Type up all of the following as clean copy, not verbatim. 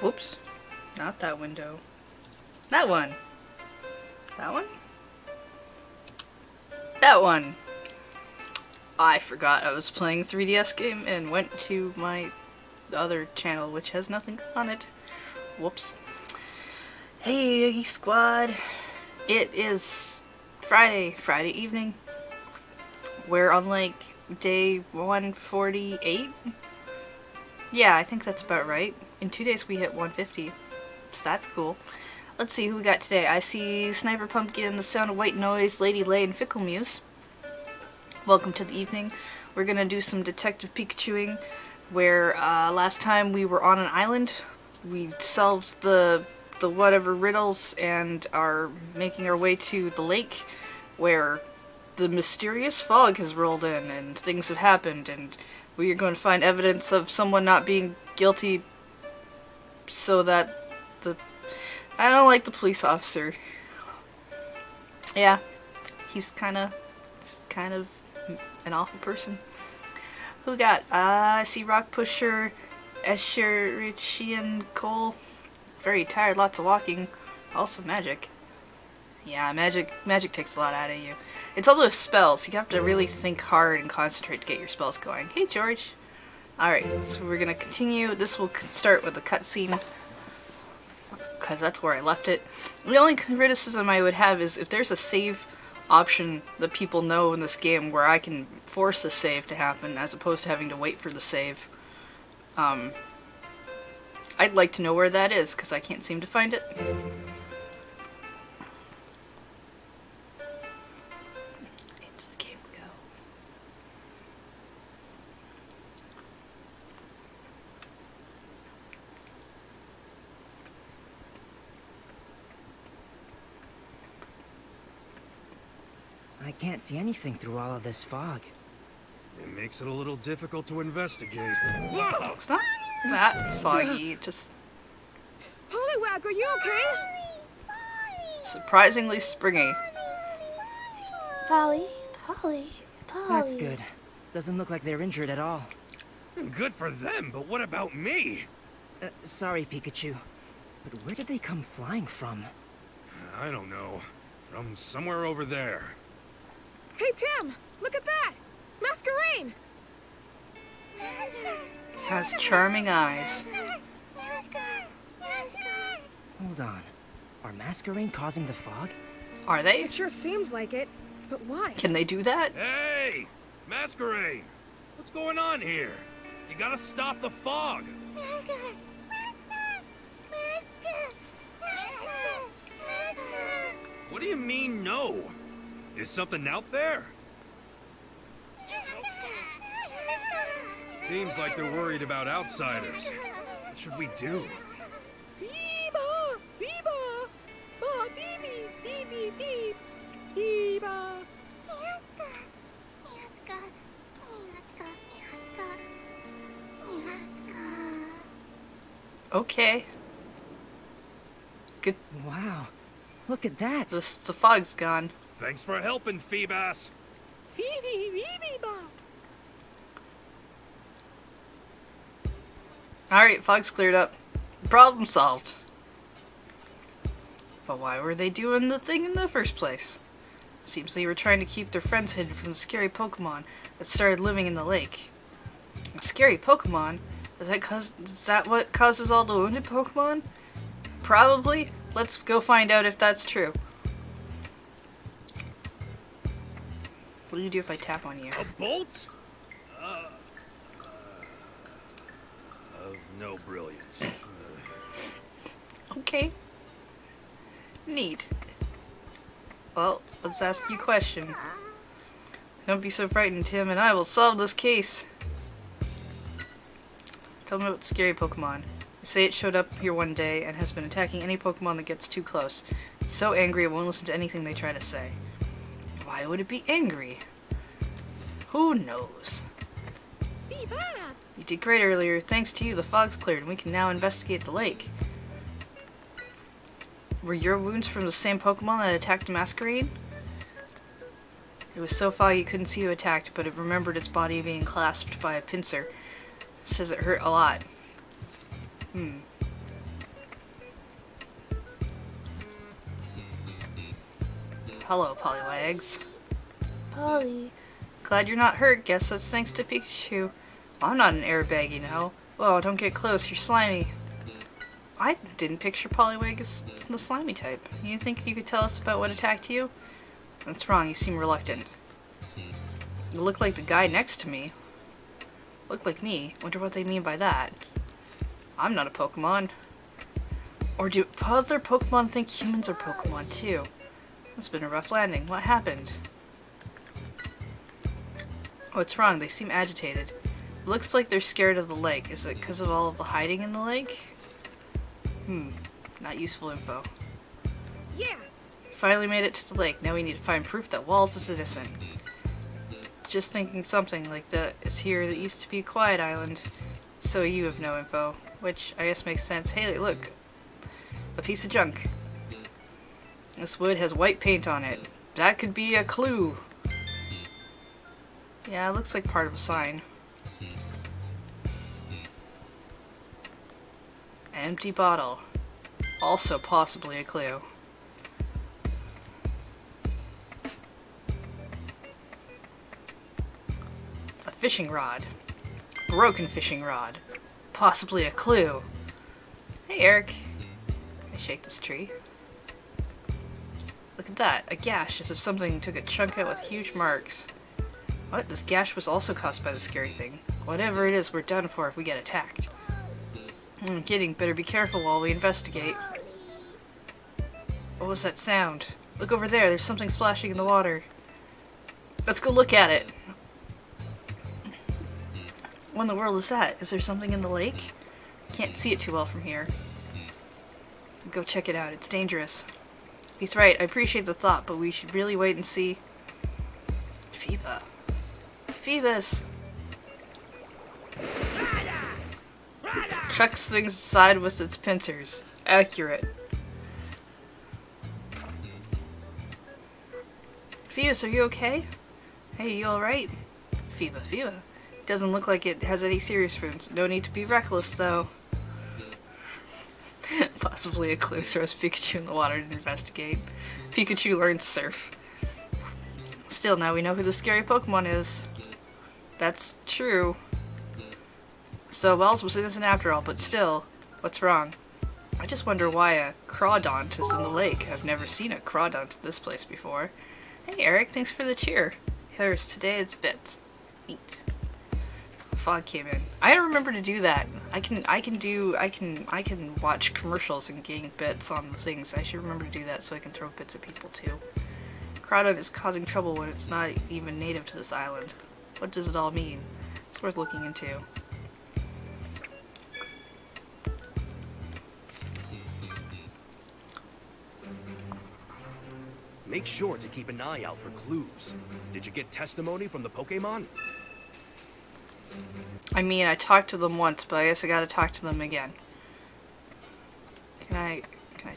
Whoops. Not that window. That one. That one? That one! I forgot I was playing a 3DS game and went to my other channel, which has nothing on it. Whoops. Hey, Yogi Squad. It is Friday evening. We're on like day 148. Yeah, I think that's about right. In 2 days we hit 150, so that's cool. Let's see who we got today. I see Sniper Pumpkin, The Sound of White Noise, Lady Lay, and Fickle Muse. Welcome to the evening. We're gonna do some Detective Pikachuing, where last time we were on an island. We solved the whatever riddles and are making our way to the lake, where the mysterious fog has rolled in and things have happened, and we are going to find evidence of someone not being guilty, so that I don't like the police officer. Yeah, he's kind of an awful person. Who we got? I see Rock Pusher, Escherichian Cole. Very tired, lots of walking. Also magic. Yeah, magic takes a lot out of you. It's all those spells. You have to really think hard and concentrate to get your spells going. Hey, George. Alright, so we're gonna continue. This will start with a cutscene, because that's where I left it. The only criticism I would have is if there's a save option that people know in this game where I can force a save to happen as opposed to having to wait for the save. I'd like to know where that is, because I can't seem to find it. Into the game we go. I can't see anything through all of this fog. It makes it a little difficult to investigate. It's not that foggy, just Poliwag, are you okay? surprisingly springy. Polly. That's good. Doesn't look like they're injured at all. Good for them, but what about me? Sorry, Pikachu. But where did they come flying from? I don't know. From somewhere over there. Hey, Tim, look at that! Masquerain! Has charming eyes. Hold on. Are Masquerain causing the fog? Are they? It sure seems like it, but why? Can they do that? Hey! Masquerade! What's going on here? You gotta stop the fog! What do you mean, no? Is something out there? Seems like they're worried about outsiders. What should we do? Biba! Biba! Ba beep beep beep beep! Biba! Okay. Good. Wow. Look at that. The fog's gone. Thanks for helping, Phoebus. Biba! Alright, fog's cleared up. Problem solved. But why were they doing the thing in the first place? Seems they were trying to keep their friends hidden from the scary Pokemon that started living in the lake. A scary Pokemon? Is that what causes all the wounded Pokemon? Probably. Let's go find out if that's true. What do you do if I tap on you? A bolt? Of no brilliance. Okay. Neat. Well, let's ask you a question. Don't be so frightened, Tim, and I will solve this case. Tell me about the scary Pokemon. They say it showed up here one day and has been attacking any Pokemon that gets too close. It's so angry it won't listen to anything they try to say. Why would it be angry? Who knows? Biba! You did great earlier. Thanks to you, the fog's cleared and we can now investigate the lake. Were your wounds from the same Pokemon that attacked Masquerain? It was so foggy you couldn't see who attacked, but it remembered its body being clasped by a pincer. It says it hurt a lot. Hello, Poliwags. Polly. Glad you're not hurt. Guess that's thanks to Pikachu. I'm not an airbag, you know. Oh, don't get close. You're slimy. I didn't picture Poliwag as the slimy type. You think you could tell us about what attacked you? That's wrong. You seem reluctant. You look like the guy next to me. Look like me. Wonder what they mean by that. I'm not a Pokemon. Or do other Pokemon think humans are Pokemon too? It's been a rough landing. What happened? What's wrong? They seem agitated. It looks like they're scared of the lake. Is it because of all of the hiding in the lake? Not useful info. Yeah. Finally made it to the lake. Now we need to find proof that Walls is innocent. Just thinking something like that is here that used to be a quiet island. So you have no info. Which I guess makes sense. Hey, look. A piece of junk. This wood has white paint on it. That could be a clue. Yeah, it looks like part of a sign. Empty bottle. Also possibly a clue. A fishing rod. Broken fishing rod. Possibly a clue. Hey, Eric. Can I shake this tree? Look at that. A gash, as if something took a chunk out with huge marks. What? This gash was also caused by the scary thing. Whatever it is, we're done for if we get attacked. I'm kidding. Better be careful while we investigate. What was that sound? Look over there. There's something splashing in the water. Let's go look at it. What in the world is that? Is there something in the lake? Can't see it too well from here. Go check it out. It's dangerous. He's right. I appreciate the thought, but we should really wait and see. Phoeba. Phoebus! Chucks things aside with its pincers. Accurate. Phoebus, are you okay? Hey, you alright? Phoeba. Doesn't look like it has any serious wounds. No need to be reckless, though. Possibly a clue. Throws Pikachu in the water to investigate. Pikachu learns surf. Still, now we know who the scary Pokemon is. That's true. So Wells was innocent after all, but still, what's wrong? I just wonder why a Crawdont is in the lake. I've never seen a Crawdont at this place before. Hey Eric, thanks for the cheer. Here's today's bits. Neat. Fog came in. I gotta remember to do that. I can watch commercials and gain bits on the things. I should remember to do that so I can throw bits at people too. Crawdont is causing trouble when it's not even native to this island. What does it all mean? It's worth looking into. Make sure to keep an eye out for clues. Did you get testimony from the Pokemon? I mean, I talked to them once, but I guess I gotta talk to them again. Can I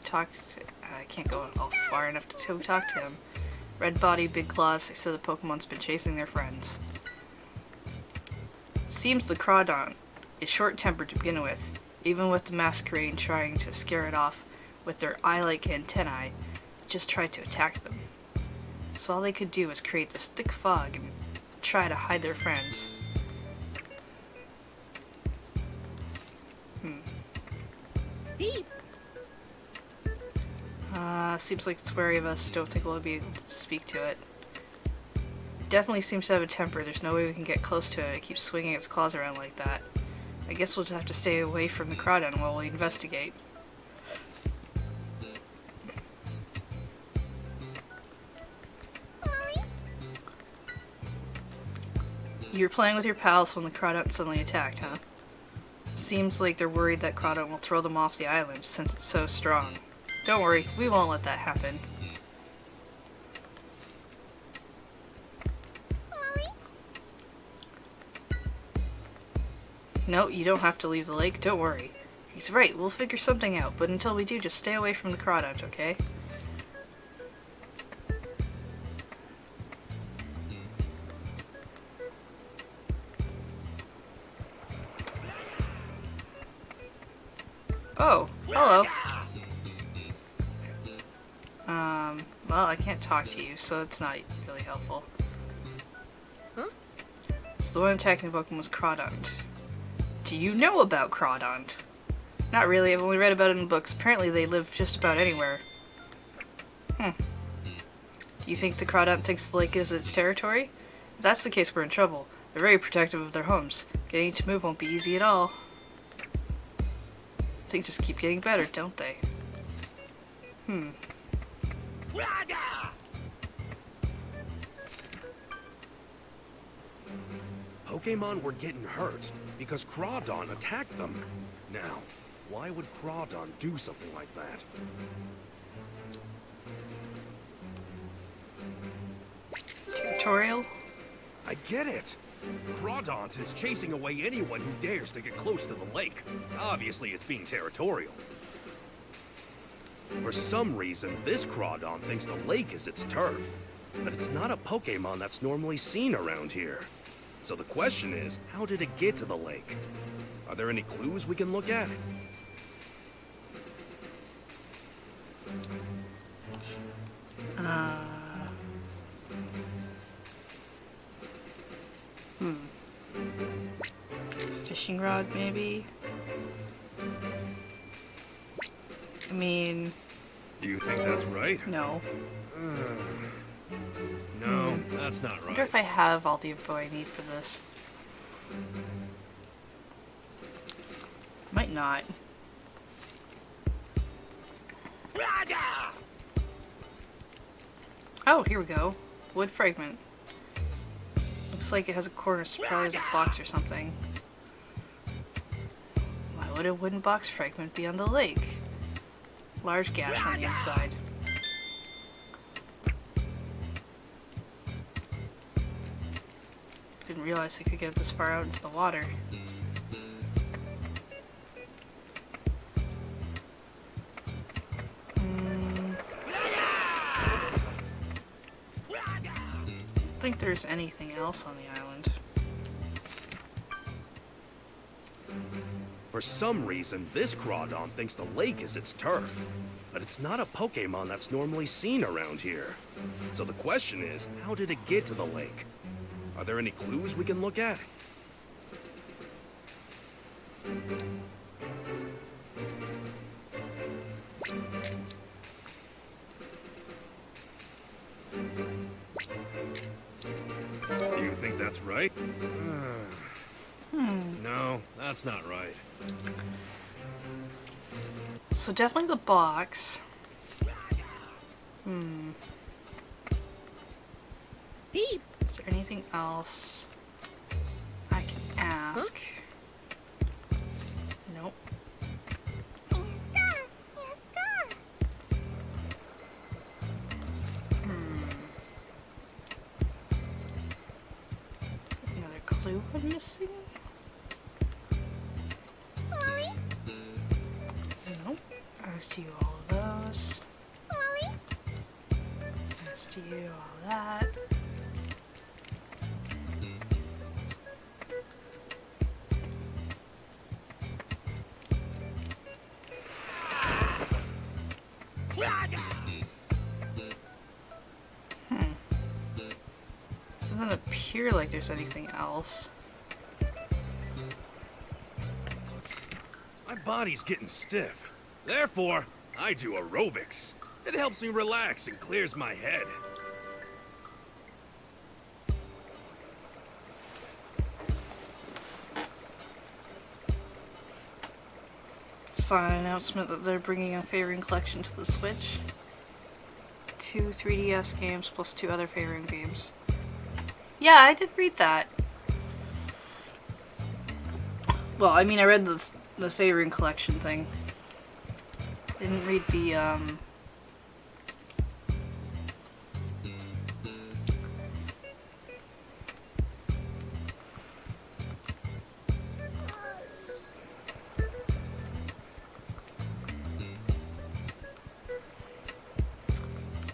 talk to, I can't go all far enough to talk to him. Red body, big claws. They said the Pokemon's been chasing their friends. It seems the Crawdont is short-tempered to begin with, even with the Masquerade trying to scare it off with their eye-like antennae. It just tried to attack them. So all they could do was create this thick fog and try to hide their friends. Beep. Seems like it's wary of us. Don't think we'll be able to speak to it. Definitely seems to have a temper. There's no way we can get close to it. It keeps swinging its claws around like that. I guess we'll just have to stay away from the Crawdont while we investigate. You were playing with your pals when the Crawdont suddenly attacked, huh? Seems like they're worried that Crawdont will throw them off the island since it's so strong. Don't worry, we won't let that happen. No, you don't have to leave the lake, don't worry. He's right, we'll figure something out, but until we do, just stay away from the Crawdont, okay? Oh, hello. Well, I can't talk to you, so it's not really helpful. Huh? So the one attacking the Pokemon was Crawdont. Do you know about Crawdont? Not really, I've only read about it in books. Apparently they live just about anywhere. Do you think the Crawdont thinks the lake is its territory? If that's the case, we're in trouble. They're very protective of their homes. Getting to move won't be easy at all. Things just keep getting better, don't they? Pokemon were getting hurt because Crawdon attacked them. Now, why would Crawdon do something like that? Territorial? I get it. Crawdont is chasing away anyone who dares to get close to the lake. Obviously, it's being territorial. For some reason, this Crawdon thinks the lake is its turf. But it's not a Pokemon that's normally seen around here. So the question is, how did it get to the lake? Are there any clues we can look at? Fishing rod, maybe? I mean, Do you think that's right? no. No, that's not I wonder right. if I have all the info I need for this. Might not. Oh, here we go. Wood fragment. Looks like it has a corner, so probably has a box or something. Why would a wooden box fragment be on the lake? Large gash on the inside. Didn't realize I could get this far out into the water. I don't think there's anything else on the island. For some reason, this Crawdon thinks the lake is its turf. But it's not a Pokemon that's normally seen around here. So the question is, how did it get to the lake? Are there any clues we can look at? Do you think that's right? No, that's not right. So definitely the box. Beep. Is there anything else I can ask? Nope. Another clue I'm missing? Nope. As to you all of those. As to you all that. Doesn't appear like there's anything else. My body's getting stiff. Therefore, I do aerobics. It helps me relax and clears my head. Saw an announcement that they're bringing a favoring collection to the Switch. 2 3DS games plus 2 other favoring games. Yeah, I did read that. Well, I mean, I read the favoring collection thing. I didn't read the, I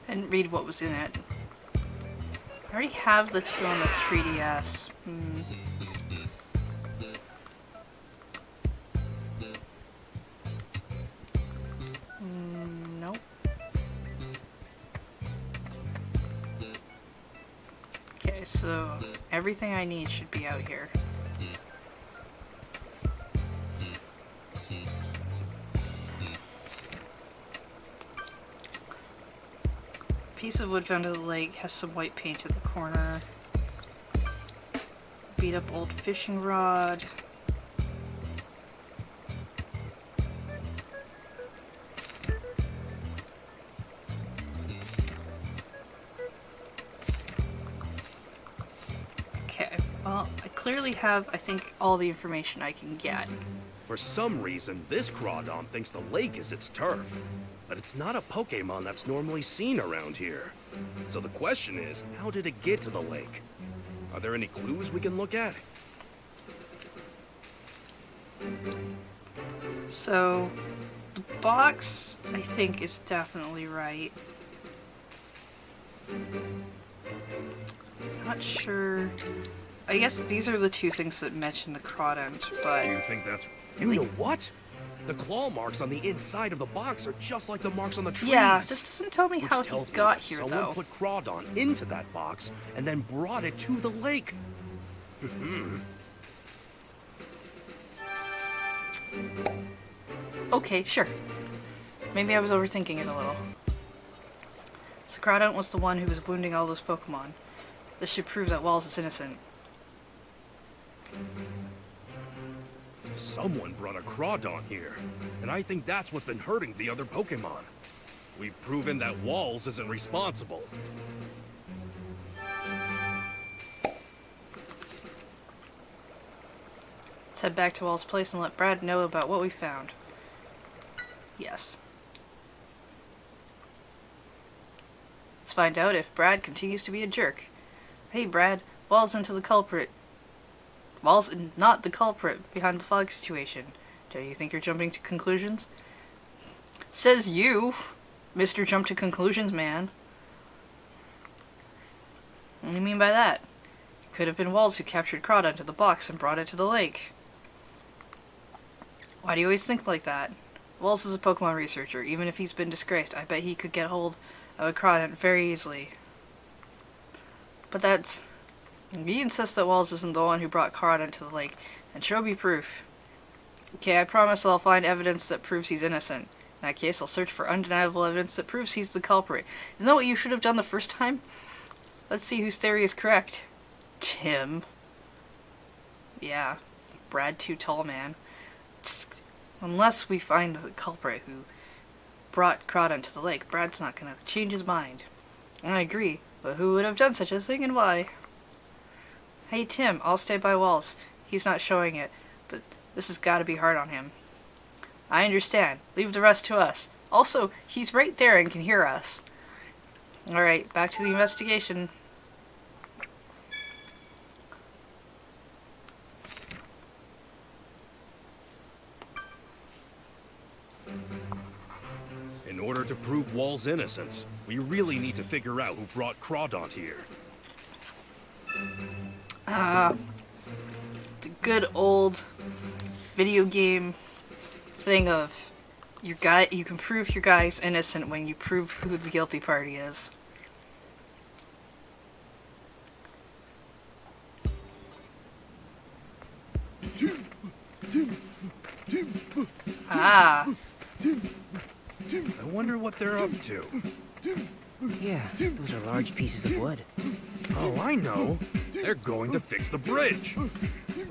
didn't read what was in it. I already have the 2 on the 3DS. Nope. so everything I need should be out here. Piece of wood found in the lake has some white paint in the corner. Beat up old fishing rod. Okay, well, I clearly have, I think, all the information I can get. For some reason, this Crawdon thinks the lake is its turf. But it's not a Pokemon that's normally seen around here. So the question is, how did it get to the lake? Are there any clues we can look at? So, the box, I think, is definitely right. Not sure. I guess these are the two things that mention the Crawdon, Do but you think that's... You know what? The claw marks on the inside of the box are just like the marks on the trees. yeah, this doesn't tell me Which how he tells me got that here, someone though. put Crawdon into that box and then brought it to the lake. Okay, sure. Maybe I was overthinking it a little. So Crawdon was the one who was wounding all those Pokemon. This should prove that Walls is innocent. Someone brought a Crawdon here, and I think that's what's been hurting the other Pokemon. We've proven that Walls isn't responsible. Let's head back to Walls' place and let Brad know about what we found. Yes. Let's find out if Brad continues to be a jerk. Hey Brad, Walls into the culprit. Walls not the culprit behind the fog situation. Do you think you're jumping to conclusions? Says you, Mr. Jump to Conclusions man. What do you mean by that? It could have been Walls who captured Crawdon to the box and brought it to the lake. Why do you always think like that? Walls is a Pokemon researcher. Even if he's been disgraced, I bet he could get hold of a Crawdon very easily. But that's... If you insist that Walls isn't the one who brought Crawdon to the lake, then show me proof. Okay, I promise I'll find evidence that proves he's innocent. In that case, I'll search for undeniable evidence that proves he's the culprit. Isn't that what you should have done the first time? Let's see whose theory is correct. Tim. Yeah, Brad Too Tall Man. Unless we find the culprit who brought Crawdon to the lake, Brad's not gonna change his mind. I agree, but who would have done such a thing and why? Hey Tim, I'll stay by Walls. He's not showing it, but this has gotta be hard on him. I understand. Leave the rest to us. Also, he's right there and can hear us. Alright, back to the investigation. In order to prove Wall's innocence, we really need to figure out who brought Crawdon here. The good old video game thing of you can prove your guy's innocent when you prove who the guilty party is. Ah. I wonder what they're up to. Yeah, those are large pieces of wood. Oh, I know. They're going to fix the bridge.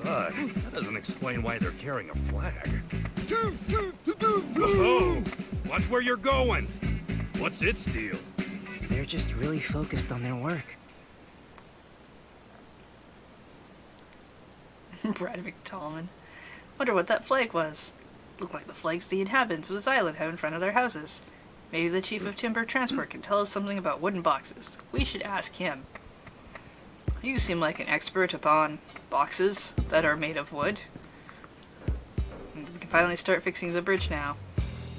But that doesn't explain why they're carrying a flag. Whoa! Watch where you're going. What's its deal? They're just really focused on their work. Brad McTallman. Wonder what that flag was. Looked like the flags the inhabitants of this island have in front of their houses. Maybe the Chief of Timber Transport can tell us something about wooden boxes. We should ask him. You seem like an expert upon boxes that are made of wood. We can finally start fixing the bridge now.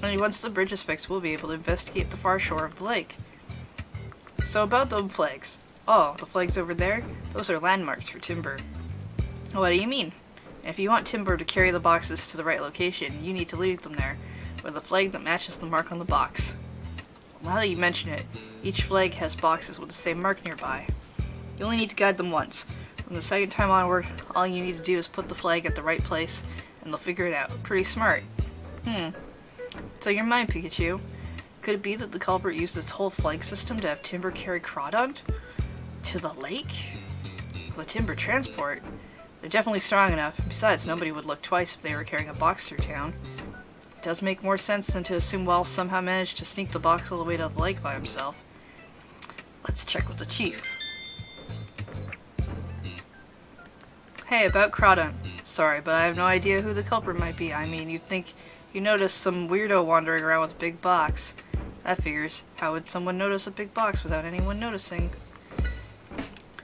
Only once the bridge is fixed, we'll be able to investigate the far shore of the lake. So about those flags. Oh, the flags over there? Those are landmarks for Timber. What do you mean? If you want Timber to carry the boxes to the right location, you need to lead them there, with a flag that matches the mark on the box. Now that you mention it, each flag has boxes with the same mark nearby. You only need to guide them once. From the second time onward, all you need to do is put the flag at the right place, and they'll figure it out. Pretty smart. So your mind, Pikachu. Could it be that the culprit used this whole flag system to have Timber carry Crawdon to the lake? The Timber transport? They're definitely strong enough. Besides, nobody would look twice if they were carrying a box through town. It does make more sense than to assume Wells somehow managed to sneak the box all the way to the lake by himself. Let's check with the chief. Hey, about Crawdon. Sorry, but I have no idea who the culprit might be. I mean, you'd think you noticed some weirdo wandering around with a big box. That figures. How would someone notice a big box without anyone noticing?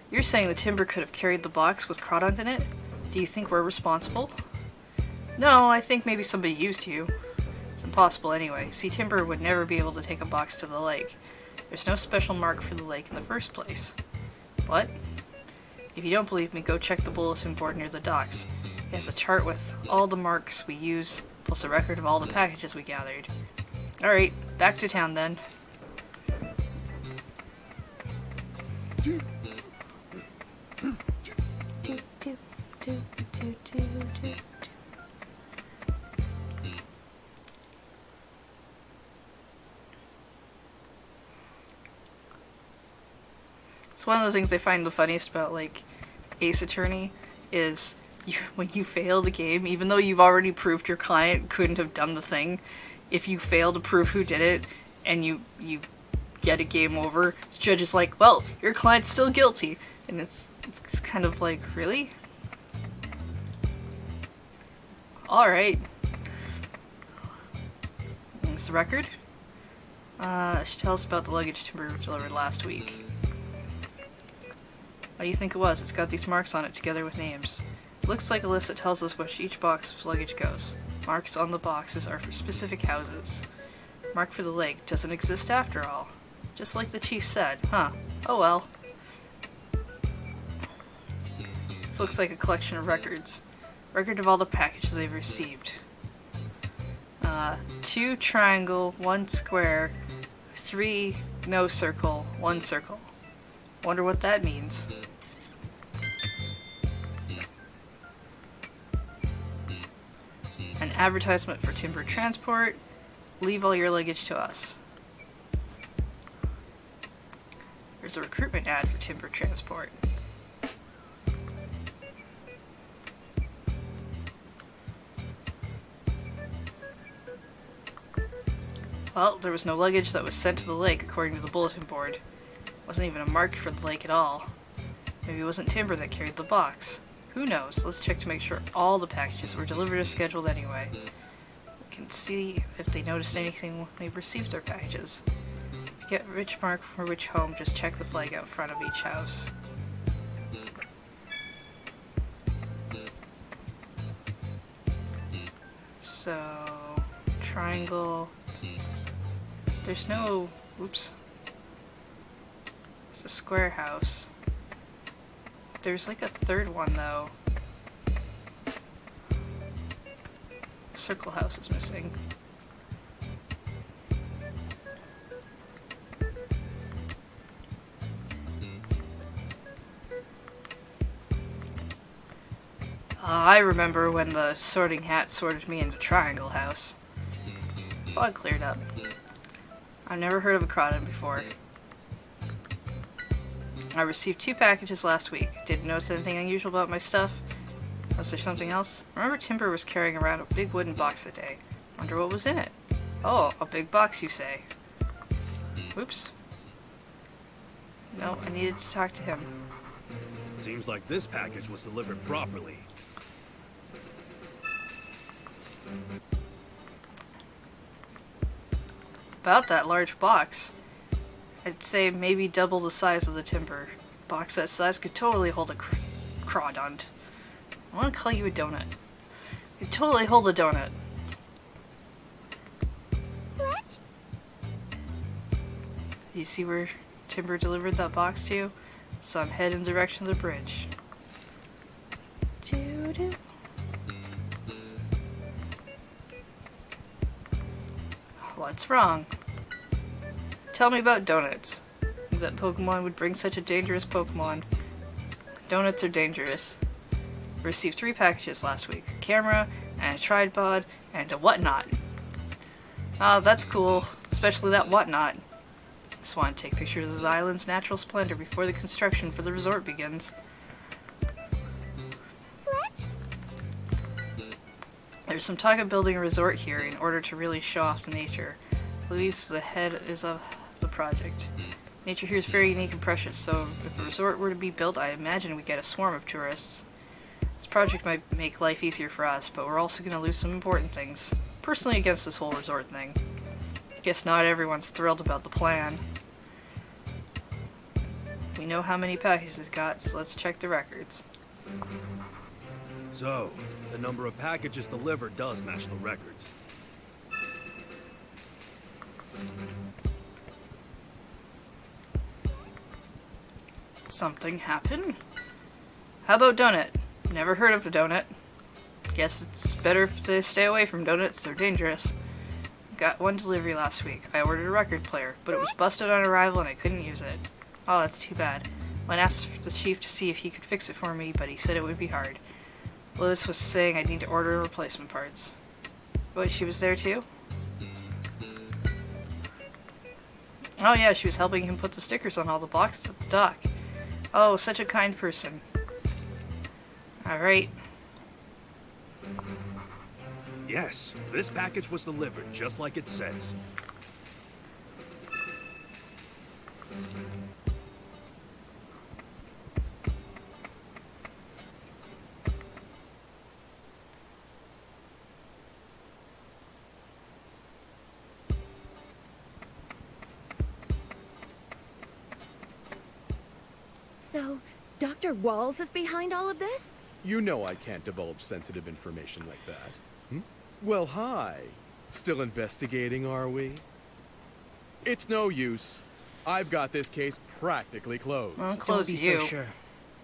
You're saying the Timber could have carried the box with Crawdon in it? Do you think we're responsible? No, I think maybe somebody used you. It's impossible anyway. See, Timber would never be able to take a box to the lake. There's no special mark for the lake in the first place. What? If you don't believe me, go check the bulletin board near the docks. It has a chart with all the marks we use, plus a record of all the packages we gathered. Alright, back to town then. It's one of the things I find the funniest about, like, Ace Attorney is when you fail the game, even though you've already proved your client couldn't have done the thing, if you fail to prove who did it and you get a game over, the judge is like, well, your client's still guilty. And it's kind of like, really? Alright. This the record? She tells us about the luggage Timber delivered last week. What do you think it was? It's got these marks on it together with names. It looks like a list that tells us which each box of luggage goes. Marks on the boxes are for specific houses. Mark for the lake doesn't exist after all. Just like the chief said, huh? Oh well. This looks like a collection of records. Record of all the packages they've received. 2 triangle, 1 square, 3 no circle, 1 circle. Wonder what that means. An advertisement for Timber transport. Leave all your luggage to us. There's a recruitment ad for Timber transport. Well, there was no luggage that was sent to the lake according to the bulletin board. Wasn't even a mark for the lake at all. Maybe it wasn't Timber that carried the box. Who knows? Let's check to make sure all the packages were delivered as scheduled anyway. We can see if they noticed anything when they received their packages. To get which mark for which home, just check the flag out front of each house. So, triangle. There's no. Oops. There's a square house. There's like a third one though. Circle house is missing. I remember when the sorting hat sorted me into Triangle House. Fog cleared up. I've never heard of a Crawdon before. I received 2 packages last week. Didn't notice anything unusual about my stuff. Was there something else? Remember Timber was carrying around a big wooden box that day. Wonder what was in it. Oh, a big box you say. Whoops. No, I needed to talk to him. Seems like this package was delivered properly. About that large box. I'd say maybe double the size of the Timber. Box that size could totally hold a Crawdon. I want to call you a donut. You could totally hold a donut. What? You see where Timber delivered that box to you? So I'm heading in the direction of the bridge. Doo-doo. What's wrong? Tell me about donuts. I'm that Pokemon would bring such a dangerous Pokemon. Donuts are dangerous. Received 3 packages last week. A camera, and a tripod, and a whatnot. Oh, that's cool. Especially that whatnot. Just want to take pictures of this island's natural splendor before the construction for the resort begins. There's some talk of building a resort here in order to really show off the nature. Louise, the head is of the project. Nature here is very unique and precious, so if a resort were to be built, I imagine we'd get a swarm of tourists. This project might make life easier for us, but we're also going to lose some important things. Personally against this whole resort thing. Guess not everyone's thrilled about the plan. We know how many packages it's got, so let's check the records. So, the number of packages delivered does match the records. Something happened? How about donut? Never heard of a donut. Guess it's better to stay away from donuts, they're dangerous. Got 1 delivery last week. I ordered a record player, but it was busted on arrival and I couldn't use it. Oh, that's too bad. Went asked the chief to see if he could fix it for me, but he said it would be hard. Lois was saying I'd need to order replacement parts. What, she was there too? Oh yeah, she was helping him put the stickers on all the boxes at the dock. Oh, such a kind person. Alright. Yes, this package was delivered just like it says. So, Dr. Walls is behind all of this? You know I can't divulge sensitive information like that. Well, hi. Still investigating, are we? It's no use. I've got this case practically closed. Well, Don't close be you. so sure.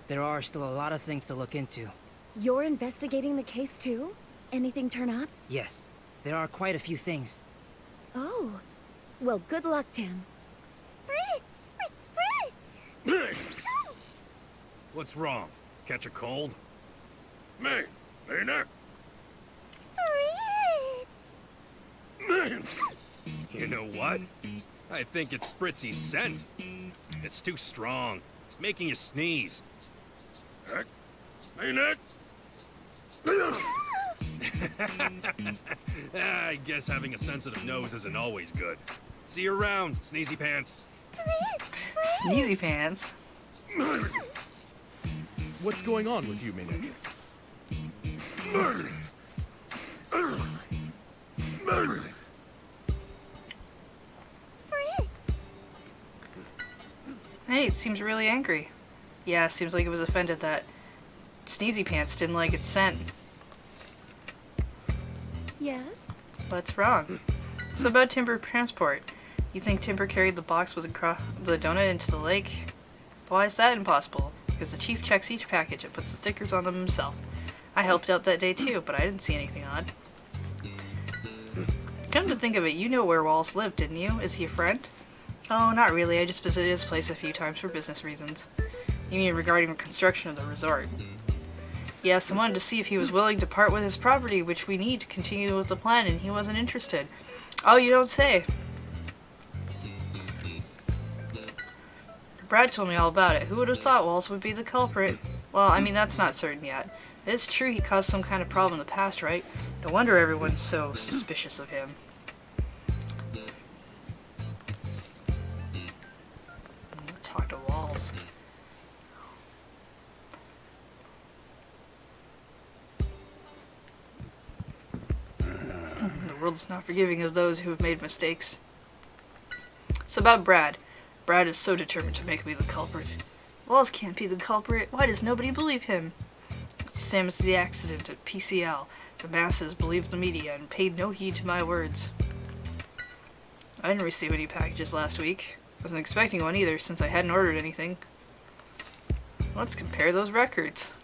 There are still a lot of things to look into. You're investigating the case too? Anything turn up? Yes, there are quite a few things. Oh. Well, good luck, Tim. Spritz! Spritz! Spritz! What's wrong? Catch a cold? Me? Nick? You know what? I think it's Spritzy's scent. It's too strong. It's making you sneeze. Hey, Nick? I guess having a sensitive nose isn't always good. See you around, Sneezy Pants. Sneezy pants. What's going on with you, Minute? Hey, it seems really angry. Yeah, seems like it was offended that Sneezy Pants didn't like its scent. Yes? What's wrong? So about Timber transport. You think Timber carried the box with the donut into the lake? Why is that impossible? Because the chief checks each package and puts the stickers on them himself. I helped out that day too, but I didn't see anything odd. Come to think of it, you know where Walls lived, didn't you? Is he a friend? Oh, not really. I just visited his place a few times for business reasons. You mean regarding the construction of the resort? Yes, I wanted to see if he was willing to part with his property, which we need to continue with the plan, and he wasn't interested. Oh, you don't say. Brad told me all about it. Who would have thought Walls would be the culprit? Well, I mean, that's not certain yet. It's true he caused some kind of problem in the past, right? No wonder everyone's so suspicious of him. Talk to Walls. The world is not forgiving of those who have made mistakes. It's about Brad. Brad is so determined to make me the culprit. Walls can't be the culprit. Why does nobody believe him? It's the same as the accident at PCL. The masses believed the media and paid no heed to my words. I didn't receive any packages last week. Wasn't expecting one either, since I hadn't ordered anything. Let's compare those records.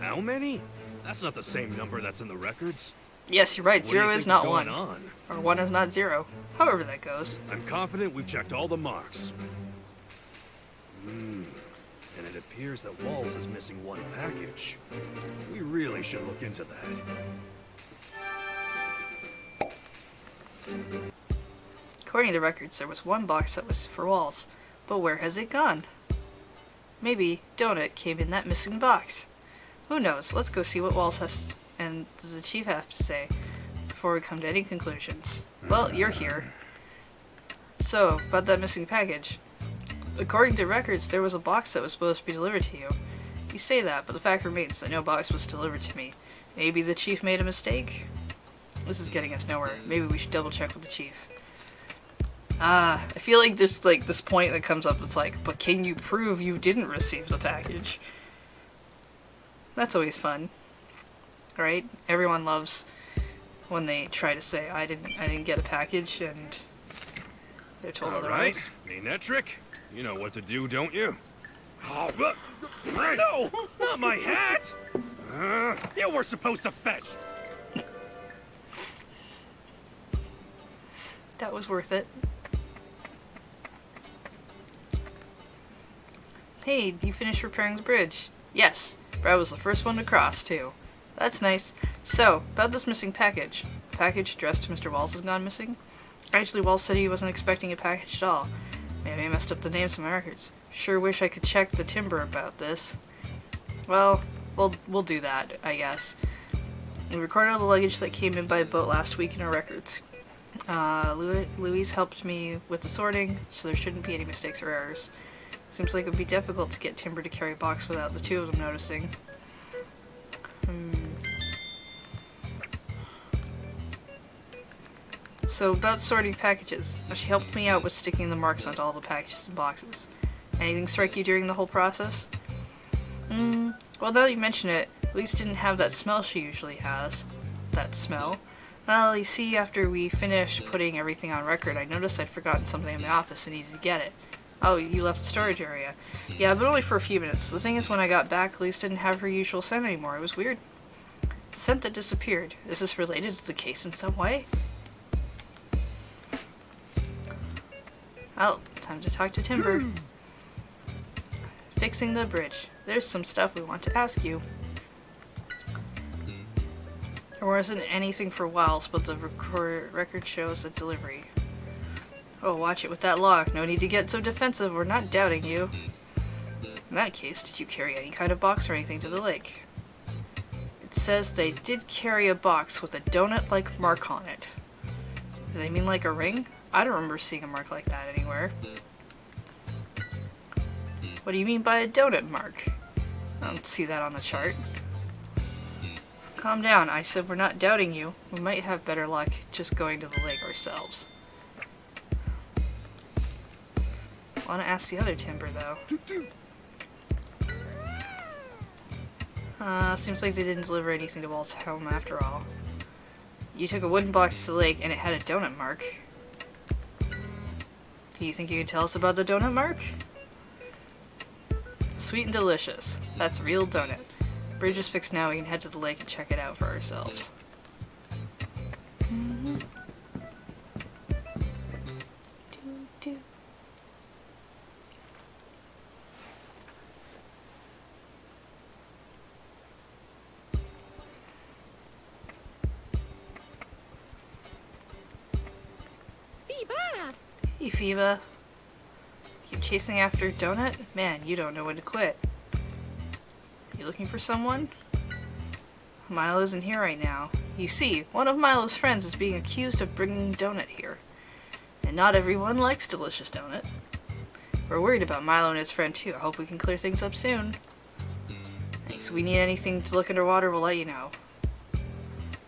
How many? That's not the same number that's in the records. Yes, you're right. What do you 0 think is not going 1. on? Or 1 is not 0. However that goes. I'm confident we've checked all the marks. And it appears that Walls is missing one package. We really should look into that. According to records, there was one box that was for Walls. But where has it gone? Maybe Donut came in that missing box. Who knows? Let's go see what Walls has and does the chief have to say before we come to any conclusions. Well, you're here. So, about that missing package. According to records, there was a box that was supposed to be delivered to you. You say that, but the fact remains that no box was delivered to me. Maybe the chief made a mistake? This is getting us nowhere. Maybe we should double check with the chief. I feel like there's like this point that comes up, it's like, but can you prove you didn't receive the package? That's always fun. Right? Everyone loves when they try to say, I didn't get a package, and they're told otherwise. Alright, Nenetric, you know what to do, don't you? Oh, no! Not my hat! You were supposed to fetch! That was worth it. Hey, you finished repairing the bridge? Yes, Brad was the first one to cross, too. That's nice. So, about this missing package. A package addressed to Mr. Walls has gone missing? Actually, Walls said he wasn't expecting a package at all. Maybe I messed up the names of my records. Sure wish I could check the timber about this. Well, we'll do that, I guess. We recorded all the luggage that came in by boat last week in our records. Louise helped me with the sorting, so there shouldn't be any mistakes or errors. Seems like it would be difficult to get Timber to carry a box without the two of them noticing. So, about sorting packages. She helped me out with sticking the marks onto all the packages and boxes. Anything strike you during the whole process? Well, now that you mention it, Louise didn't have that smell she usually has. That smell. Well, you see, after we finished putting everything on record, I noticed I'd forgotten something in the office and needed to get it. Oh, you left the storage area. Yeah, but only for a few minutes. The thing is, when I got back, Louise didn't have her usual scent anymore. It was weird. Scent that disappeared. Is this related to the case in some way? Well, time to talk to Timber. Fixing the bridge. There's some stuff we want to ask you. There wasn't anything for Wiles, but the record shows a delivery. Oh, watch it with that log. No need to get so defensive. We're not doubting you. In that case, did you carry any kind of box or anything to the lake? It says they did carry a box with a donut-like mark on it. Do they mean like a ring? I don't remember seeing a mark like that anywhere. What do you mean by a donut mark? I don't see that on the chart. Calm down. I said we're not doubting you. We might have better luck just going to the lake ourselves. Want to ask the other Timber, though. Seems like they didn't deliver anything to Walt's home after all. You took a wooden box to the lake and it had a donut mark. Do you think you can tell us about the donut mark? Sweet and delicious. That's real donut. Bridge is fixed now. We can head to the lake and check it out for ourselves. Hey, Phoeba. Keep chasing after Donut? Man, you don't know when to quit. You looking for someone? Milo isn't here right now. You see, one of Milo's friends is being accused of bringing Donut here. And not everyone likes delicious Donut. We're worried about Milo and his friend too. I hope we can clear things up soon. Thanks. If we need anything to look underwater, we'll let you know.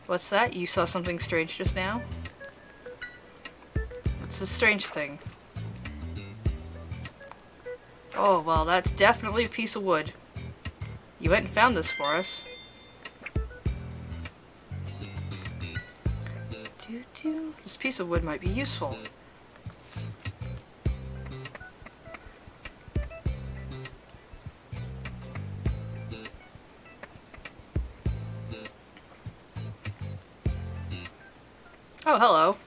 What's that? You saw something strange just now? What's the strange thing? Oh, well, that's definitely a piece of wood. You went and found this for us. This piece of wood might be useful. Oh, hello.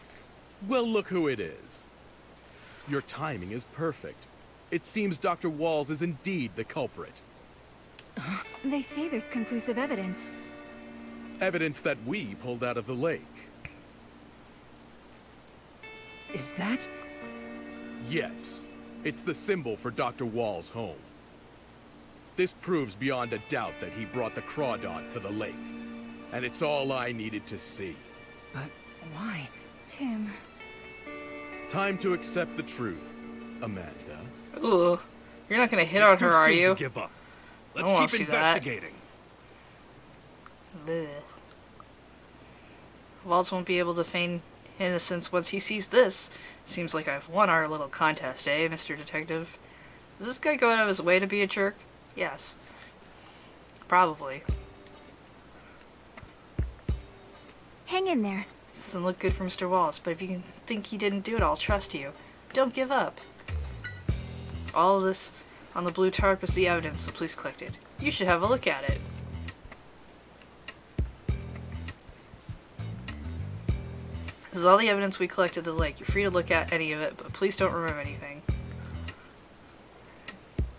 Well, look who it is. Your timing is perfect. It seems Dr. Walls is indeed the culprit. They say there's conclusive evidence. Evidence that we pulled out of the lake. Is that? Yes, it's the symbol for Dr. Wall's home. This proves beyond a doubt that he brought the Crawdon to the lake. And it's all I needed to see. But why? Tim. Time to accept the truth, Amanda. Ugh. You're not gonna hit It's on too her, are soon you? to give up. Let's wanna keep see that. investigating. Ugh. Walls won't be able to feign innocence once he sees this. Seems like I've won our little contest, eh, Mr. Detective? Does this guy go out of his way to be a jerk? Yes. Probably. Hang in there. This doesn't look good for Mr. Walls, but if you can think he didn't do it, I'll trust you. Don't give up. All of this on the blue tarp is the evidence the police collected. You should have a look at it. This is all the evidence we collected at the lake. You're free to look at any of it, but please don't remove anything.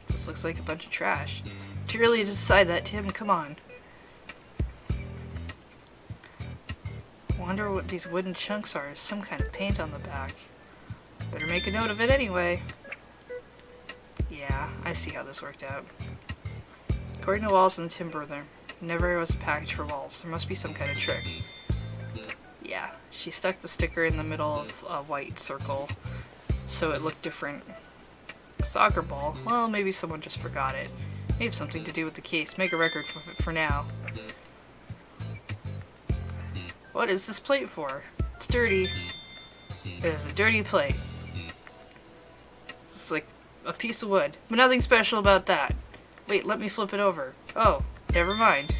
This looks like a bunch of trash. To really decide that, Tim, come on. Wonder what these wooden chunks are. Some kind of paint on the back. Better make a note of it anyway. Yeah, I see how this worked out. According to Walls and the timber, there never was a package for Walls. There must be some kind of trick. Yeah, she stuck the sticker in the middle of a white circle so it looked different. A soccer ball? Well, maybe someone just forgot it. May have something to do with the case. Make a record for now. What is this plate for? It's dirty. It is a dirty plate. It's like a piece of wood. But nothing special about that. Wait, let me flip it over. Oh, never mind.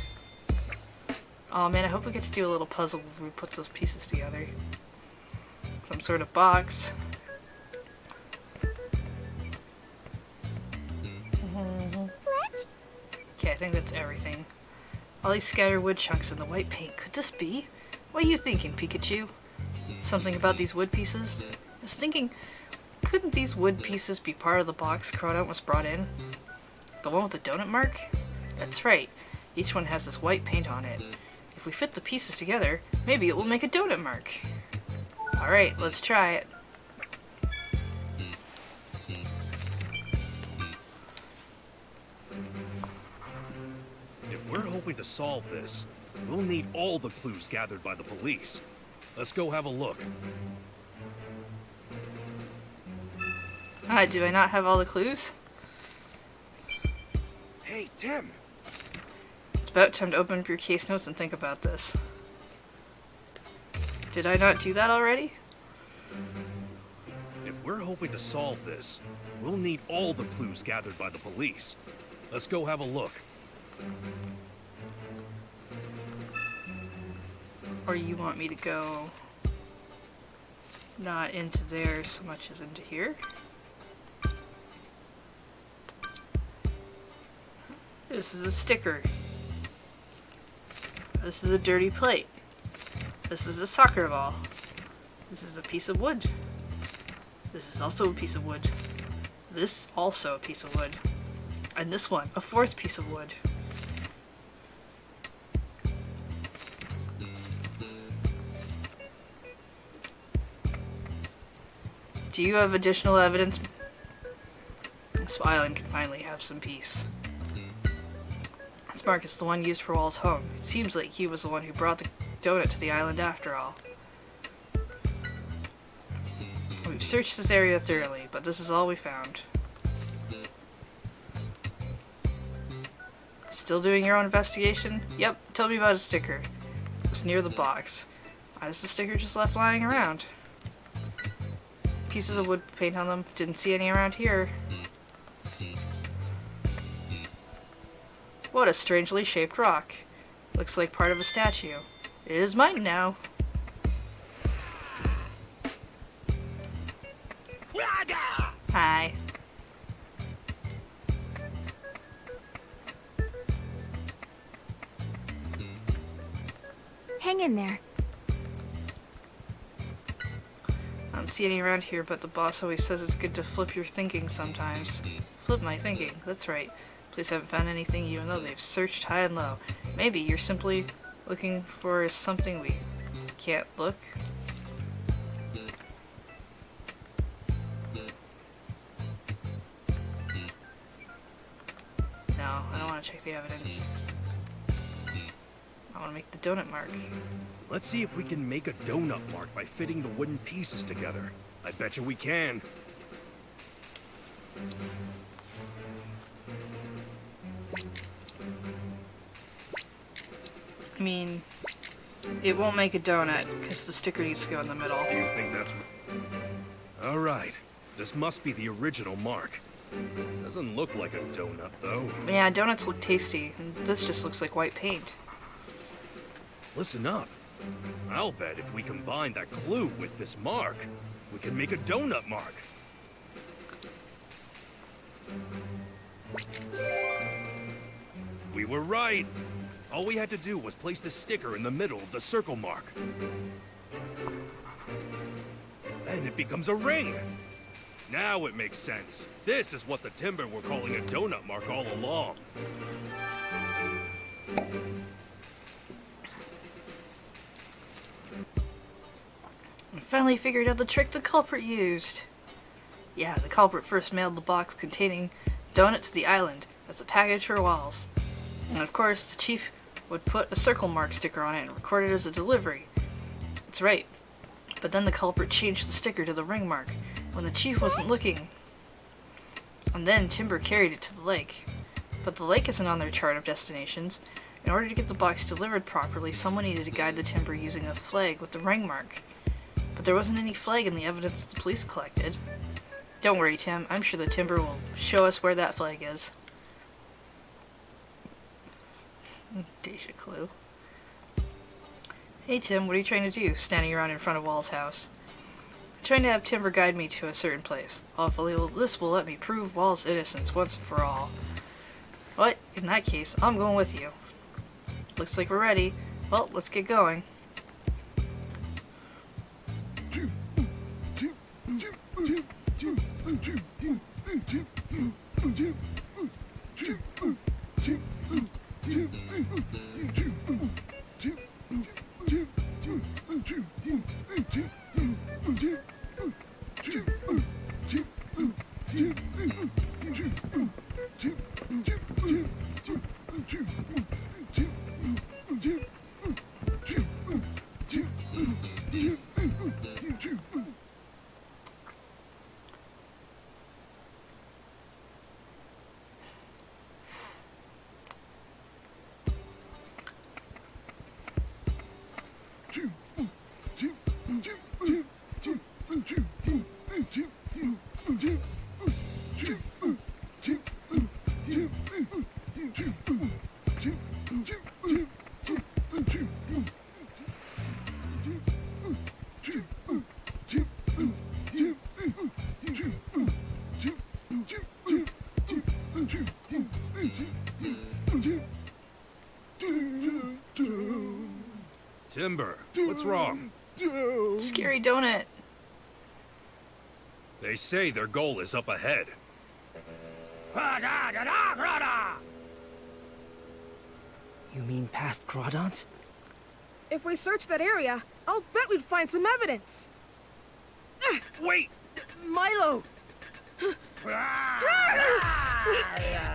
Oh man, I hope we get to do a little puzzle where we put those pieces together. Some sort of box. Okay, I think that's everything. All these scattered wood chunks and the white paint. Could this be? What are you thinking, Pikachu? Something about these wood pieces? I was thinking, couldn't these wood pieces be part of the box Crawdon was brought in? The one with the donut mark? That's right. Each one has this white paint on it. If we fit the pieces together, maybe it will make a donut mark. Alright, let's try it. If we're hoping to solve this, we'll need all the clues gathered by the police. Let's go have a look. Ah, do I not have all the clues? Hey, Tim! It's about time to open up your case notes and think about this. Did I not do that already? If we're hoping to solve this, we'll need all the clues gathered by the police. Let's go have a look. Or you want me to go not into there so much as into here? This is a sticker. This is a dirty plate. This is a soccer ball. This is a piece of wood. This is also a piece of wood. This also a piece of wood. And this one, a fourth piece of wood. Do you have additional evidence? This island can finally have some peace. This mark is the one used for Wall's home. It seems like he was the one who brought the donut to the island after all. We've searched this area thoroughly, but this is all we found. Still doing your own investigation? Yep, tell me about a sticker. It was near the box. Why is the sticker just left lying around? Pieces of wood paint on them. Didn't see any around here. What a strangely shaped rock. Looks like part of a statue. It is mine now. Hi. Hang in there. don't see any around here, but the boss always says it's good to flip your thinking sometimes. Flip my thinking, that's right. Police haven't found anything even though they've searched high and low. Maybe you're simply looking for something we can't look. No, I don't want to check the evidence. I want to make the donut mark. Let's see if we can make a donut mark by fitting the wooden pieces together. I bet you we can. I mean, it won't make a donut because the sticker needs to go in the middle. Do you think that's... Alright. This must be the original mark. Doesn't look like a donut, though. Yeah, donuts look tasty, and this just looks like white paint. Listen up. I'll bet if we combine that clue with this mark, we can make a donut mark. We were right. All we had to do was place the sticker in the middle of the circle mark. Then it becomes a ring. Now it makes sense. This is what the Timber were calling a donut mark all along. I finally figured out the trick the culprit used. Yeah, the culprit first mailed the box containing donut to the island as a package for Walls. And of course, the chief would put a circle mark sticker on it and record it as a delivery. That's right. But then the culprit changed the sticker to the ring mark when the chief wasn't looking. And then Timber carried it to the lake. But the lake isn't on their chart of destinations. In order to get the box delivered properly, someone needed to guide the Timber using a flag with the ring mark. But there wasn't any flag in the evidence the police collected. Don't worry, Tim. I'm sure the Timber will show us where that flag is. Deja clue. Hey, Tim, what are you trying to do, standing around in front of Wall's house? I'm trying to have Timber guide me to a certain place. Hopefully, this will let me prove Wall's innocence once and for all. But, in that case, I'm going with you. Looks like we're ready. Well, let's get going. Timber, what's wrong? Scary donut. They say their goal is up ahead. You mean past Crawdons? If we search that area, I'll bet we'd find some evidence. Wait! Milo!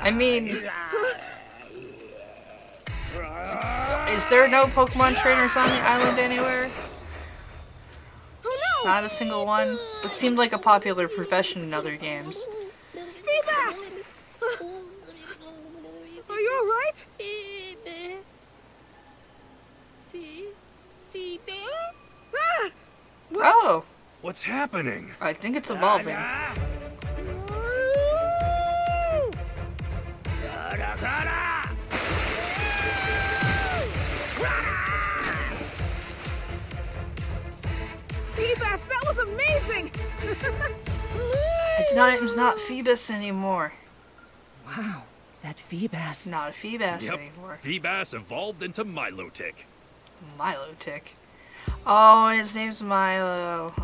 I mean... Is there no Pokemon trainers on the island anywhere? Oh no! Not a single one. It seemed like a popular profession in other games. Feebas! Are you alright? Ah! What? Oh! What's happening? I think it's evolving. Feebas, that was amazing! It's not Phoebus anymore. Wow, that Feebas. It's not a Phoebus Yep, anymore. Feebas evolved into Milotic. Milotic. Oh, and his name's Milo.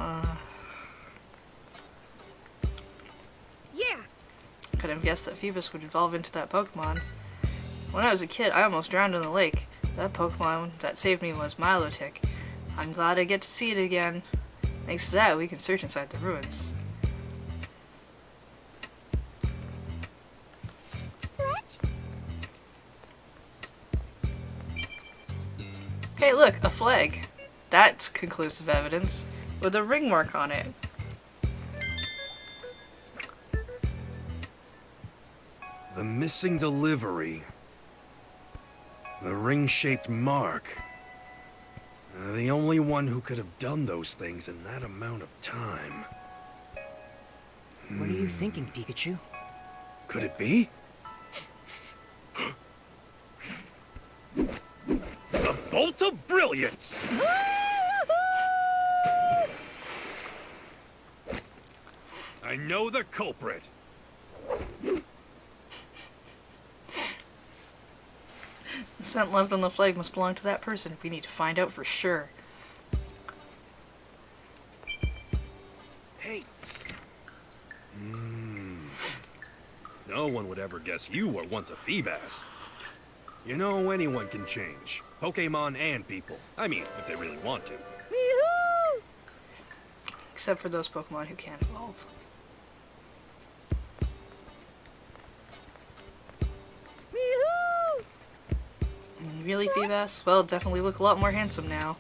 Couldn't have guessed that Phoebus would evolve into that Pokemon. When I was a kid, I almost drowned in the lake. That Pokemon that saved me was Milotic. I'm glad I get to see it again. Thanks to that, we can search inside the ruins. Hey look, a flag. That's conclusive evidence, with a ring mark on it. The missing delivery. The ring-shaped mark. The only one who could have done those things in that amount of time. What are you thinking, Pikachu? Could it be? The bolt of brilliance! I know the culprit. The scent left on the flag must belong to that person. We need to find out for sure. Hey. No one would ever guess you were once a Feebas. You know, anyone can change. Pokemon and people. I mean, if they really want to. Except for those Pokemon who can't evolve. Really, Feebas? Well, definitely look a lot more handsome now.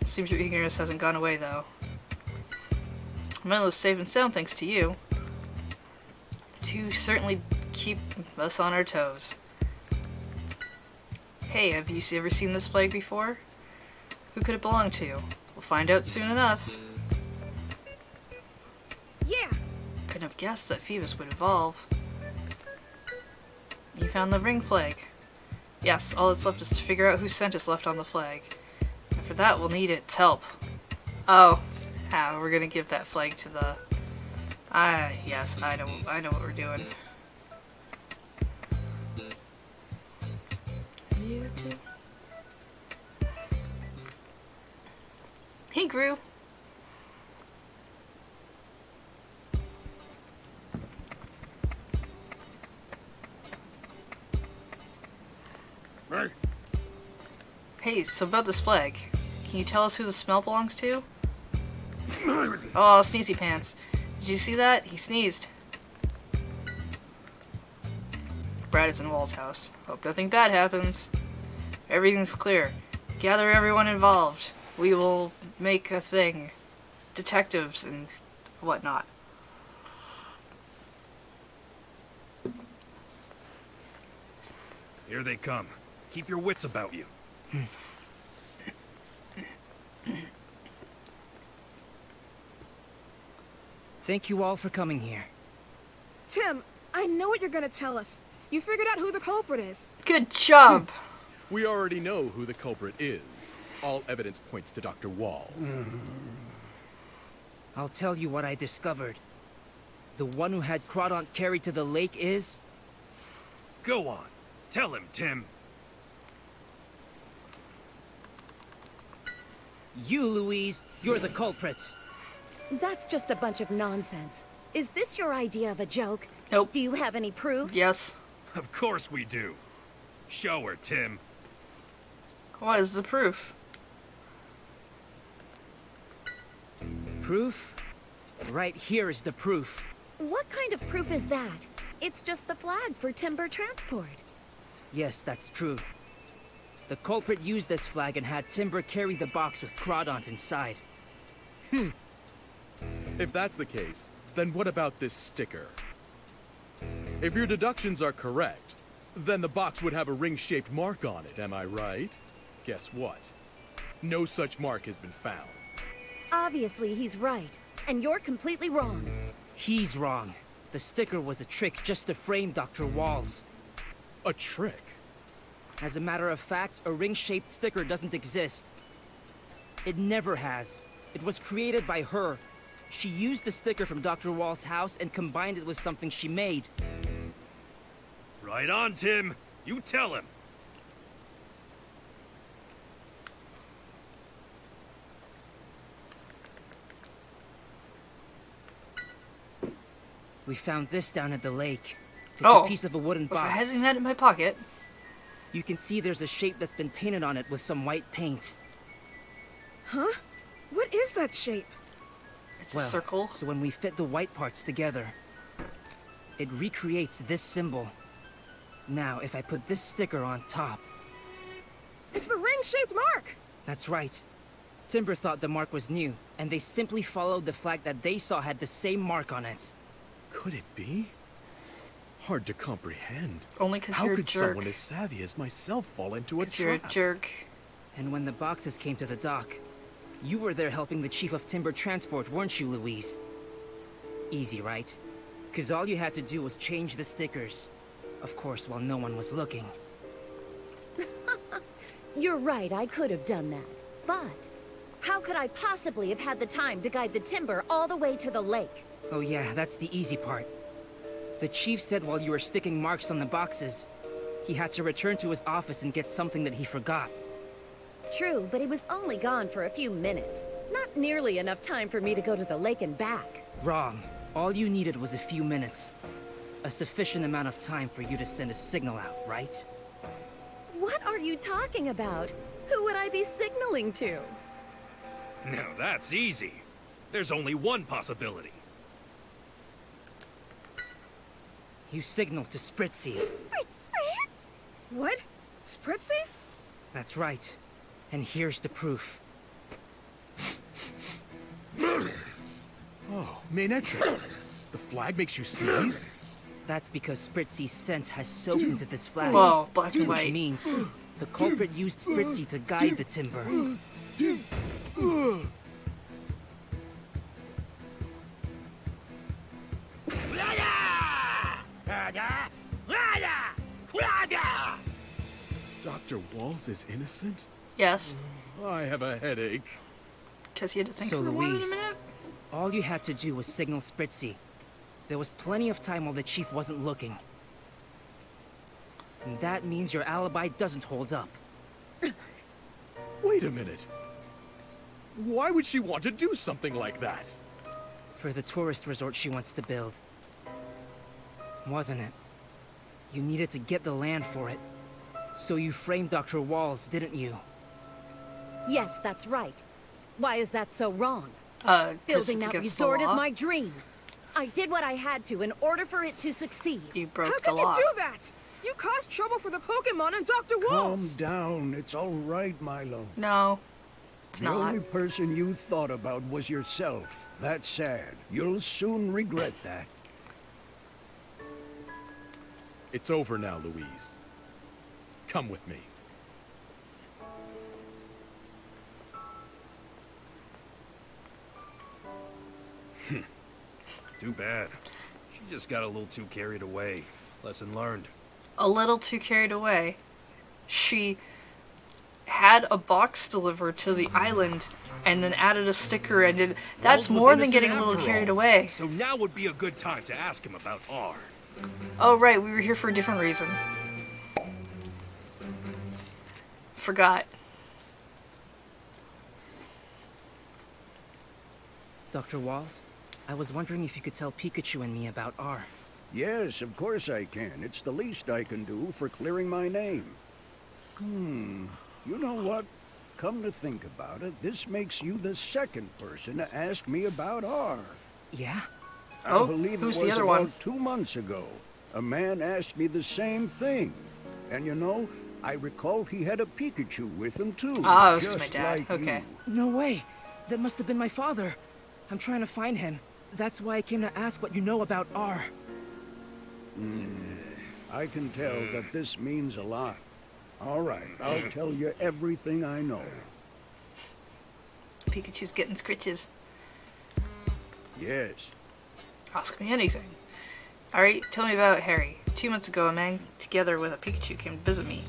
Seems your eagerness hasn't gone away, though. Milo's safe and sound thanks to you. To certainly keep us on our toes. Hey, have you ever seen this flag before? Who could it belong to? We'll find out soon enough. Yeah. Couldn't have guessed that Phoebus would evolve. You found the ring flag. Yes, all that's left is to figure out whose scent is left on the flag. And for that, we'll need its help. Oh, we're gonna give that flag to the... yes, I know what we're doing. You too. Hey, Gru. Hey, so about this flag. Can you tell us who the smell belongs to? Oh, Sneezy Pants. Did you see that? He sneezed. Brad is in Walt's house. Hope nothing bad happens. Everything's clear. Gather everyone involved. We will make a thing. Detectives and whatnot. Here they come. Keep your wits about you. Thank you all for coming here. Tim, I know what you're gonna tell us. You figured out who the culprit is. Good job! We already know who the culprit is. All evidence points to Dr. Walls. I'll tell you what I discovered. The one who had Crawdaunt carried to the lake is... Go on. Tell him, Tim. You, Louise. You're the culprit. That's just a bunch of nonsense. Is this your idea of a joke? Nope. Do you have any proof? Yes. Of course we do. Show her, Tim. What is the proof? Proof? Right here is the proof. What kind of proof is that? It's just the flag for timber transport. Yes, that's true. The culprit used this flag and had Timber carry the box with Crawdaunt inside. If that's the case, then what about this sticker? If your deductions are correct, then the box would have a ring-shaped mark on it, am I right? Guess what? No such mark has been found. Obviously, he's right. And you're completely wrong. He's wrong. The sticker was a trick just to frame Dr. Walls. A trick? As a matter of fact, a ring-shaped sticker doesn't exist. It never has. It was created by her. She used the sticker from Dr. Wall's house and combined it with something she made. Right on, Tim. You tell him. We found this down at the lake. It's Oh, a piece of a wooden was I box. having that in my pocket? You can see there's a shape that's been painted on it with some white paint. Huh? What is that shape? It's a circle. So when we fit the white parts together, it recreates this symbol. Now, if I put this sticker on top... It's the ring-shaped mark! That's right. Timber thought the mark was new, and they simply followed the flag that they saw had the same mark on it. Could it be? Hard to comprehend. Only because How you're a could jerk. someone as savvy as myself fall into a Because you're a trap? jerk. And when the boxes came to the dock, you were there helping the Chief of Timber transport, weren't you, Louise? Easy, right? Because all you had to do was change the stickers. Of course, while no one was looking. You're right, I could have done that. But how could I possibly have had the time to guide the timber all the way to the lake? Oh yeah, that's the easy part. The Chief said while you were sticking marks on the boxes, he had to return to his office and get something that he forgot. True, but he was only gone for a few minutes. Not nearly enough time for me to go to the lake and back. Wrong. All you needed was a few minutes. A sufficient amount of time for you to send a signal out, right? What are you talking about? Who would I be signaling to? Now that's easy. There's only one possibility. You signaled to Spritzy. What? Spritzy? That's right. And here's the proof. Oh, Mainetra. The flag makes you sneeze? That's because Spritzy's scent has soaked into this flag. Whoa, black and Which white. means the culprit used Spritzy to guide the timber. Dr. Walls is innocent? Yes. I have a headache. Because he had to think So, for more than a Louise, minute? all you had to do was signal Spritzy. There was plenty of time while the Chief wasn't looking. And that means your alibi doesn't hold up. Wait a minute. Why would she want to do something like that? For the tourist resort she wants to build. Wasn't it? You needed to get the land for it. So you framed Dr. Walls, didn't you? Yes, that's right. Why is that so wrong? 'Cause Building it's that against the resort is law. my dream. I did what I had to in order for it to succeed. You How broke the could you law. do that? You caused trouble for the Pokemon and Dr. Calm Walls! down. It's all right, Milo. No, it's The not. only person you thought about was yourself. That's sad. You'll soon regret that. It's over now, Louise. Come with me. Too bad. She just got a little too carried away. Lesson learned. A little too carried away. She had a box delivered to the island and then added a sticker and did. That's Walls was more than innocent getting a little after carried all. away. So now would be a good time to ask him about R. Oh, right, we were here for a different reason. Forgot. Dr. Walls, I was wondering if you could tell Pikachu and me about R. Yes, of course I can. It's the least I can do for clearing my name. You know what? Come to think about it, this makes you the second person to ask me about R. Yeah? Oh, I believe who's it the was other about one? 2 months ago. A man asked me the same thing. And you know, I recall he had a Pikachu with him too. Ah, it was just my dad. like Okay. you. No way! That must have been my father. I'm trying to find him. That's why I came to ask what you know about R. I can tell that this means a lot. All right, I'll tell you everything I know. Pikachu's getting scritches. Yes. Ask me anything. Alright, tell me about Harry. 2 months ago, a man together with a Pikachu came to visit me.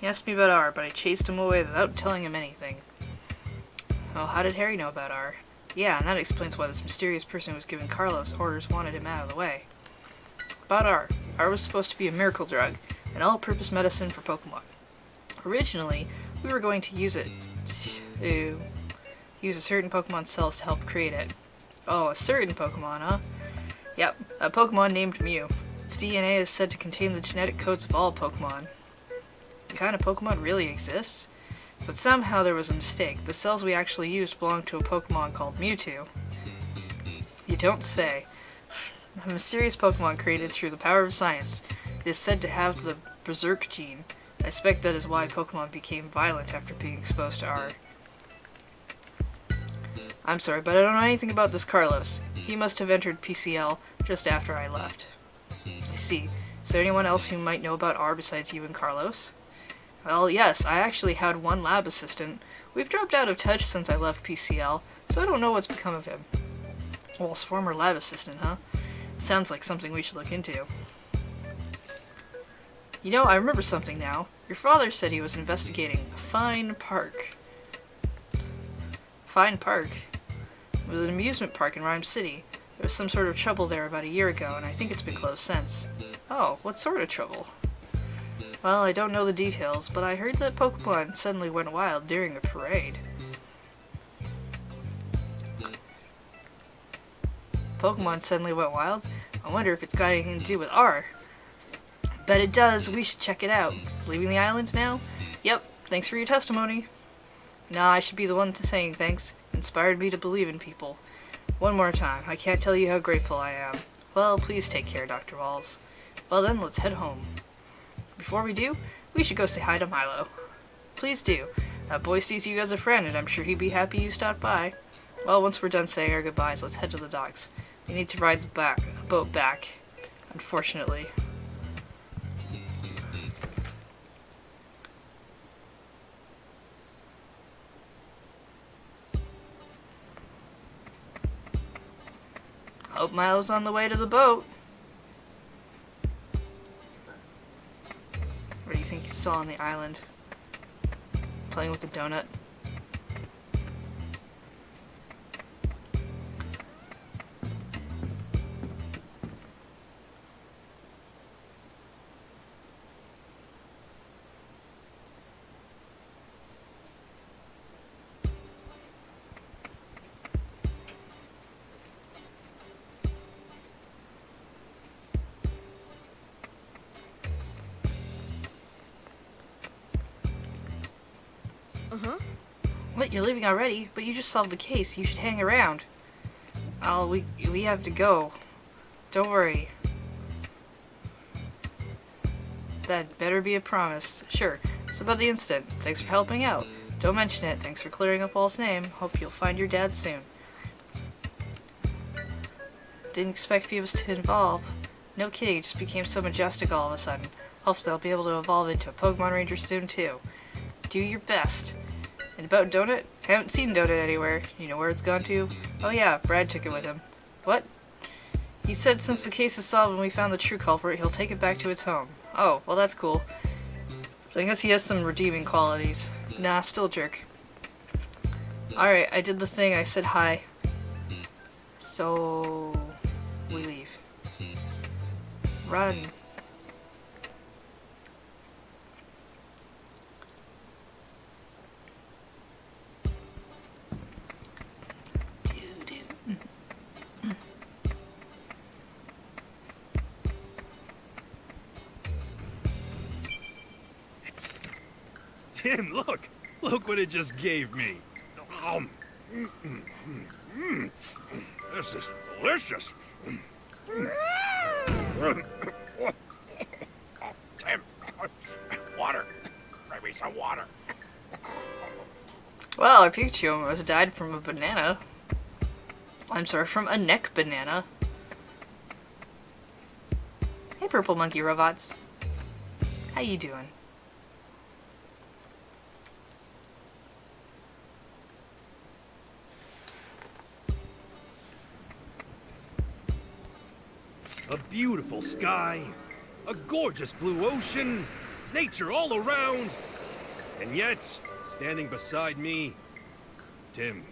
He asked me about R, but I chased him away without telling him anything. Oh, how did Harry know about R? Yeah, and that explains why this mysterious person who was giving Carlos orders wanted him out of the way. About R. R was supposed to be a miracle drug, an all-purpose medicine for Pokemon. Originally, we were going to use it to use a certain Pokemon cells to help create it. Oh, a certain Pokemon, huh? Yep, a Pokemon named Mew. Its DNA is said to contain the genetic codes of all Pokemon. The kind of Pokemon really exists? But somehow there was a mistake. The cells we actually used belonged to a Pokemon called Mewtwo. You don't say. A mysterious Pokemon created through the power of science. It is said to have the Berserk gene. I suspect that is why Pokemon became violent after being exposed to R. I'm sorry, but I don't know anything about this Carlos. He must have entered PCL just after I left. I see. Is there anyone else who might know about R besides you and Carlos? Well, yes, I actually had one lab assistant. We've dropped out of touch since I left PCL, so I don't know what's become of him. Well, his former lab assistant, huh? Sounds like something we should look into. You know, I remember something now. Your father said he was investigating Fine Park. Fine Park? It was an amusement park in Rhyme City. There was some sort of trouble there about a year ago, and I think it's been closed since. Oh, what sort of trouble? Well, I don't know the details, but I heard that Pokemon suddenly went wild during a parade. Pokemon suddenly went wild? I wonder if it's got anything to do with R. Bet it does. We should check it out. Leaving the island now? Yep. Thanks for your testimony. Nah, I should be the one saying thanks. Inspired me to believe in people. One more time. I can't tell you how grateful I am. Well, please take care, Dr. Walls. Well then, let's head home. Before we do, we should go say hi to Milo. Please do. That boy sees you as a friend, and I'm sure he'd be happy you stopped by. Well, once we're done saying our goodbyes, let's head to the docks. We need to ride the boat back, unfortunately. Hope Milo's on the way to the boat. Or do you think he's still on the island? Playing with the donut? What, you're leaving already? But you just solved the case. You should hang around. Oh, we have to go. Don't worry. That better be a promise. Sure. It's about the incident. Thanks for helping out. Don't mention it. Thanks for clearing up Wall's name. Hope you'll find your dad soon. Didn't expect Phoebus to evolve. No kidding, it just became so majestic all of a sudden. Hopefully I'll be able to evolve into a Pokemon Ranger soon too. Do your best. And about Donut? Haven't seen Donut anywhere. You know where it's gone to? Oh yeah, Brad took it with him. What? He said since the case is solved and we found the true culprit, he'll take it back to its home. Oh, well that's cool. I guess he has some redeeming qualities. Nah, still a jerk. Alright, I did the thing, I said hi. So... we leave. Run. Tim, look! Look what it just gave me! This is delicious! Tim! Water! Bring me some water! Well, our Pikachu almost died from a banana. I'm sorry, from a neck banana. Hey, purple monkey robots. How you doing? A beautiful sky, a gorgeous blue ocean, nature all around, and yet, standing beside me, Tim,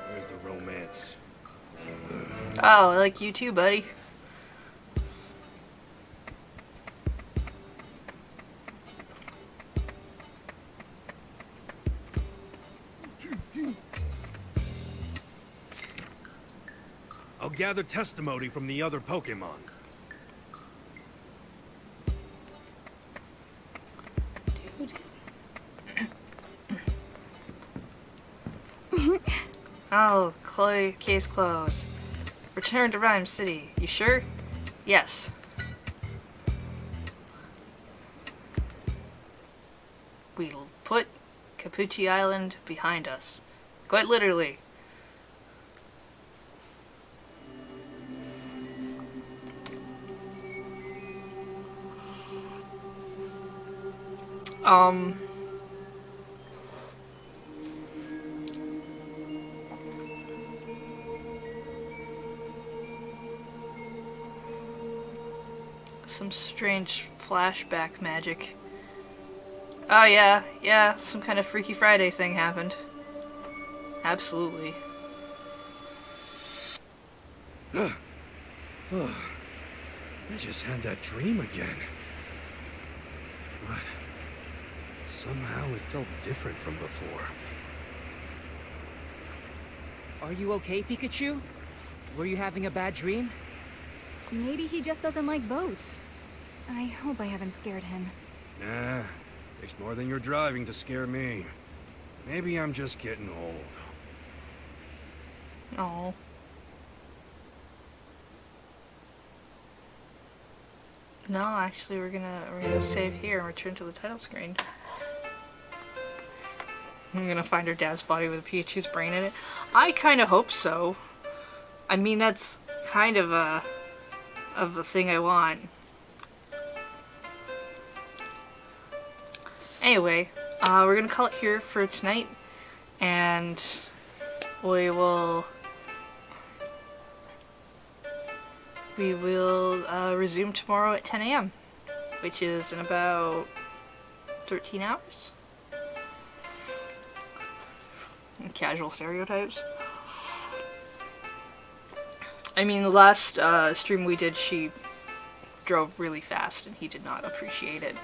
where's the romance? Oh, I like you too, buddy. I'll gather testimony from the other Pokemon. Oh, Chloe, case closed. Return to Rhyme City. You sure? Yes. We'll put Capucci Island behind us. Quite literally. Some strange flashback magic. Oh yeah, some kind of Freaky Friday thing happened. Absolutely. I just had that dream again. But somehow it felt different from before. Are you okay, Pikachu? Were you having a bad dream? Maybe he just doesn't like boats. I hope I haven't scared him. Nah, takes more than your driving to scare me. Maybe I'm just getting old. Oh. No, actually, we're gonna save here and return to the title screen. I'm gonna find her dad's body with Pikachu's brain in it. I kind of hope so. I mean, that's kind of a thing I want. Anyway, we're gonna call it here for tonight, and we will resume tomorrow at 10 a.m., which is in about 13 hours. Casual stereotypes. I mean, the last stream we did, she drove really fast, and he did not appreciate it.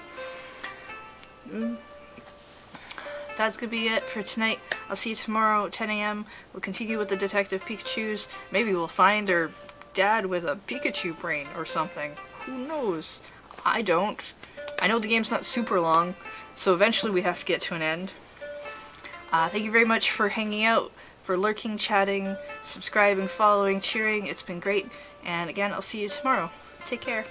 That's gonna be it for tonight. I'll see you tomorrow at 10 a.m. We'll continue with the Detective Pikachus. Maybe we'll find her dad with a Pikachu brain or something. Who knows? I don't. I know the game's not super long, so eventually we have to get to an end. Thank you very much for hanging out, for lurking, chatting, subscribing, following, cheering. It's been great. And again, I'll see you tomorrow. Take care.